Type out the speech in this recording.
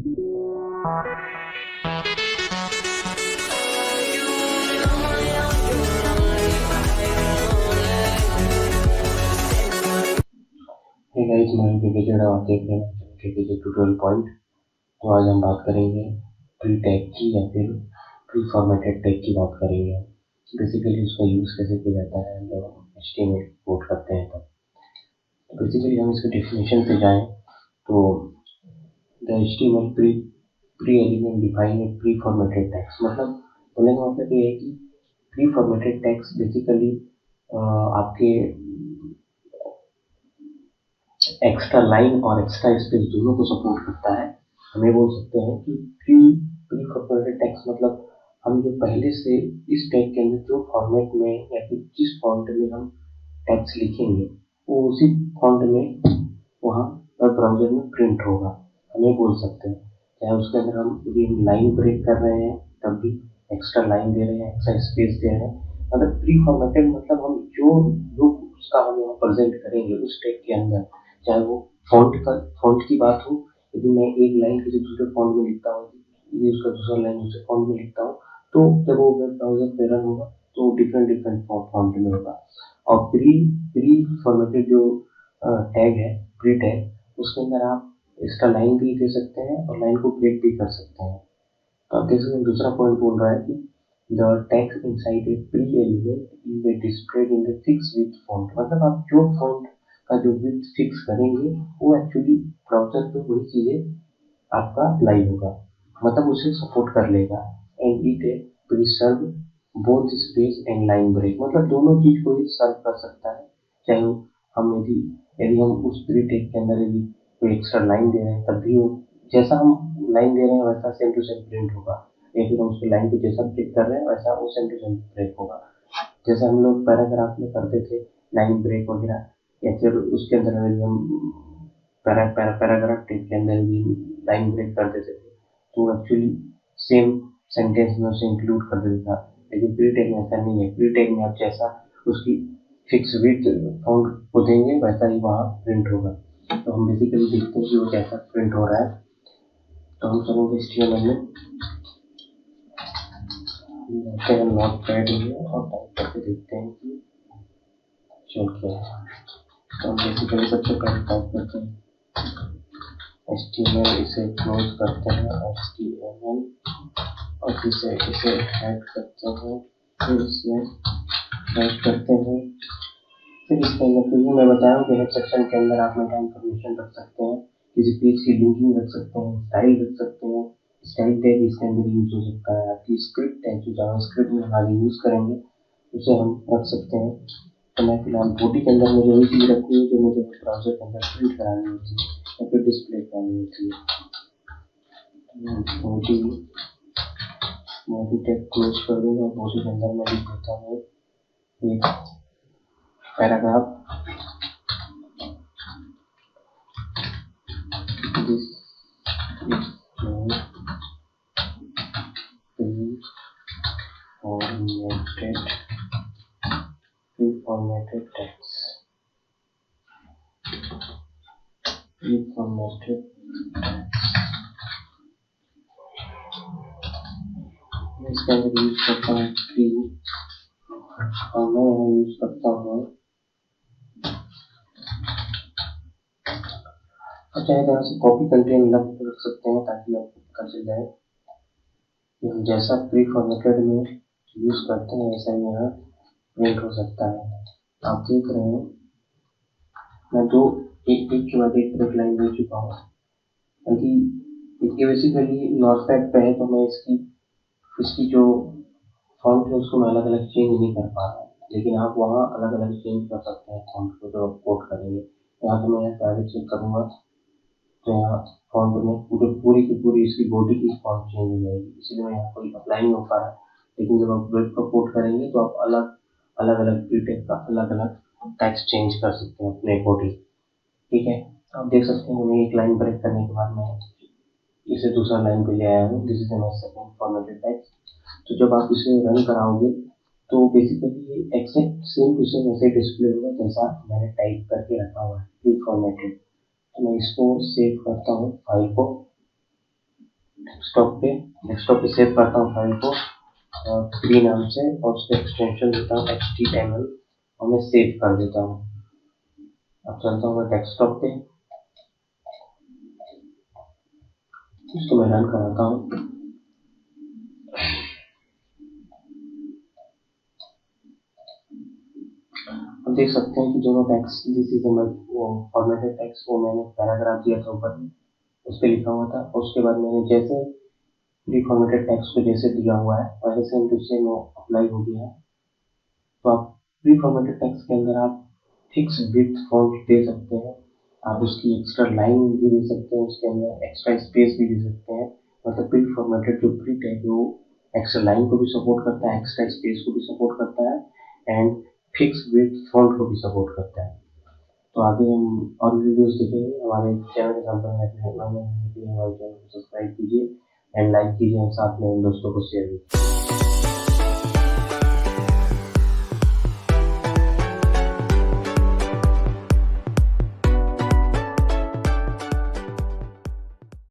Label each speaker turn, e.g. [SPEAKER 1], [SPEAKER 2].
[SPEAKER 1] Hey guys, मैं KKZ और आप देख रहे हैं केकेजेड ट्यूटोरियल पॉइंट। तो आज हम बात करेंगे प्री टैग की या फिर प्री फॉर्मेटेड टैग की बात करेंगे। बेसिकली उसका यूज़ कैसे किया जाता है जब हम HTML इंपोर्ट करते हैं तब। तो बेसिकली हम इसके डेफिनेशन से जाएं तो the HTML pre element define a pre formatted tags. मतलब बोलने का मतलब ये है कि प्री फॉर्मेटेड टैग्स बेसिकली आपके एक्स्ट्रा लाइन और एक्स्ट्रा स्पेस दोनों को सपोर्ट करता है। हम ये बोल सकते हैं कि प्री प्री फॉर्मेटेड टेक्स्ट मतलब हम जो पहले से इस टैग के अंदर जो फॉर्मेट में या फिर जिस फॉन्ट में हम टेक्स्ट लिखेंगे वो उसी फॉन्ट में वहाँ वेब ब्राउजर में प्रिंट होगा। हम ये बोल सकते हैं चाहे उसके अंदर हम यदि लाइन ब्रेक कर रहे हैं तब भी एक्स्ट्रा लाइन दे रहे हैं, एक्स्ट्रा स्पेस दे रहे हैं। मतलब प्री फॉर्मेटेड मतलब हम जो लुक उसका हम यहाँ प्रेजेंट करेंगे उस टैग के अंदर, चाहे वो फॉन्ट की बात हो। यदि मैं एक लाइन किसी दूसरे फॉन्ट में लिखता हूँ, यदि उसका दूसरा लाइन दूसरे फॉन्ट में लिखता हूँ, तो जब वो वेब ब्राउजर पे रन होगा तो डिफरेंट डिफरेंट फॉन्ट में होगा। और प्री प्री फॉर्मेटेड जो टैग है, प्री टैग, उसके अंदर आप एक्स्ट्रा लाइन भी दे सकते हैं और लाइन को ब्रेक भी कर सकते हैं। तो आप देख सकते हैं दूसरा पॉइंट बोल रहा है कि the text inside a pre element is displayed in the fix width font. मतलब आप जो फॉन्ट का जो विड्थ फिक्स करेंगे वो एक्चुअली ब्राउजर पे वही चीजें आपका अप्लाई होगा, मतलब उसे सपोर्ट कर लेगा। And it preserve both space and line break, मतलब दोनों चीज को ही सर्व कर सकता है। चाहे हम यदि यदि हम उस प्री टेक के अंदर यदि कोई एक्स्ट्रा लाइन दे रहे हैं तब भी वो जैसा हम लाइन दे रहे हैं वैसा सेम टू सेम प्रिंट होगा, या फिर हम उसकी लाइन को जैसा ब्रेक कर रहे हैं वैसा वो सेम टू सेम ब्रेक होगा। जैसे हम लोग पैराग्राफ में करते थे लाइन ब्रेक वगैरह, या फिर उसके अंदर यदि हम पैराग्राफ टेक के अंदर भी लाइन ब्रेक कर देते थे तो एक्चुअली सेम सेंटेंस में उसे इंक्लूड कर देता था। लेकिन प्री टेक में ऐसा नहीं है। प्री टेक में आप जैसा उसकी फिक्स विड्थ फॉन्ट को देंगे वैसा ही वहाँ प्रिंट होगा। तो हम बेसिकली देखते हैं कि वो कैसा प्रिंट हो रहा है। तो हम चलेंगे HTML में, नोट पैड में और टाइप करके देखते हैं कि चल क्या है। तो हम बेसिकली सबसे पहले टाइप करते हैं HTML, इसे क्लोज करते हैं HTML और फिर से इसे ऐड करते हैं, फिर इसे ऐड करते हैं। फिर इसके अंदर फिर मैं बताया कि हेड सेक्शन के अंदर आप मेटा इन्फॉर्मेशन रख सकते हैं, किसी पेज की लिंकिंग रख सकते हैं, स्टाइल रख सकते हैं। स्टाइल टैग इसके अंदर यूज हो सकता है। आपकी स्क्रिप्ट है जो जावास्क्रिप्ट में हम आगे यूज करेंगे उसे हम रख सकते हैं। तो मैं फिलहाल बॉडी के अंदर मुझे वही चीज रखनी है जो मुझे ब्राउजर के अंदर प्रिंट करानी होती है या फिर डिस्प्ले करानी होती है। बॉडी टैग क्लोज कर दूंगा। बॉडी के अंदर मैं लिख देता हूँ एक paragraph, this is pre-formatted text, pre-formatted मैं इसके अंदर यूज करता हूँ प्री, और मैं यहाँ यूज करता हूँ चाहे तरह से कॉपी कंटेंट लग रख सकते हैं ताकि आपको पता चल जाए कि हम जैसा प्री फॉर्मेटेड में यूज करते हैं वैसा ही यहाँ प्रिंट हो सकता है। आप देख रहे हैं मैं दो एक के बाद एक लाइन दे चुका हूँ। यदि इसके बेसिकली नोटपैड पे है तो मैं इसकी जो फॉन्ट है उसको मैं अलग अलग चेंज नहीं कर पा रहा हूँ, लेकिन आप वहाँ अलग अलग चेंज कर सकते हैं फॉन्ट को जो आप कोड करेंगे। यहाँ तो मैं यहाँ आगे चेक करूँगा तो यहाँ फॉन्ट में पूरी की पूरी इसकी बॉडी की फॉन्ट चेंज हो जाएगी, इसलिए मैं यहाँ कोई अप्लाई नहीं हो पा रहा। लेकिन जब आप वेब को कोड करेंगे तो आप अलग अलग प्रीटेक का अलग अलग टेक्स्ट चेंज कर सकते हैं अपने अकॉर्डिंग। ठीक है, आप देख सकते हैं मैं एक लाइन ब्रेक करने के बाद मैं इसे दूसरा लाइन पे ले आया हूँ। This is my second formatted text. तो जब आप इसे रन कराओगे तो बेसिकली ये एक्सेप्ट सेम टू सेम ऐसे डिस्प्ले होगा जैसा मैंने टाइप करके रखा हुआ है प्री फॉर्मेटेड। तो मैं इसको सेव करता हूँ फाइल को, डेस्कटॉप पे सेव करता हूँ फाइल को फ्री नाम से और उसका एक्सटेंशन देता हूँ HTML और मैं सेव कर देता हूँ। अब चलता हूँ मैं डेस्कटॉप पे, इसको मैं रन कराता हूँ। अब देख सकते हैं कि दोनों टेक्स्ट दिस इज वो फॉर्मेटेड टेक्स्ट वो मैंने पैराग्राफ दिया था ऊपर में, उस पर लिखा हुआ था और उसके बाद मैंने जैसे प्री फॉर्मेटेड टेक्स्ट को जैसे दिया हुआ है वैसे सेम टू सेम वो अप्लाई हो गया है। तो आप प्री फॉर्मेटेड टेक्स्ट के अंदर आप फिक्स विड्थ फॉन्ट दे सकते हैं, आप उसकी एक्स्ट्रा लाइन भी दे सकते हैं, उसके अंदर एक्स्ट्रा स्पेस भी दे सकते हैं। मतलब प्री फॉर्मेटेड जो प्रिंट है वो एक्स्ट्रा लाइन को भी सपोर्ट करता है, एक्स्ट्रा स्पेस को भी सपोर्ट करता है एंड फिक्स विड्थ फॉन्ट को भी सपोर्ट करता है। तो आगे हम और वीडियोस देखेंगे। हमारे चैनल के साथ बने रहने हमारे चैनल को सब्सक्राइब कीजिए एंड लाइक कीजिए और साथ में दोस्तों को शेयर कीजिए।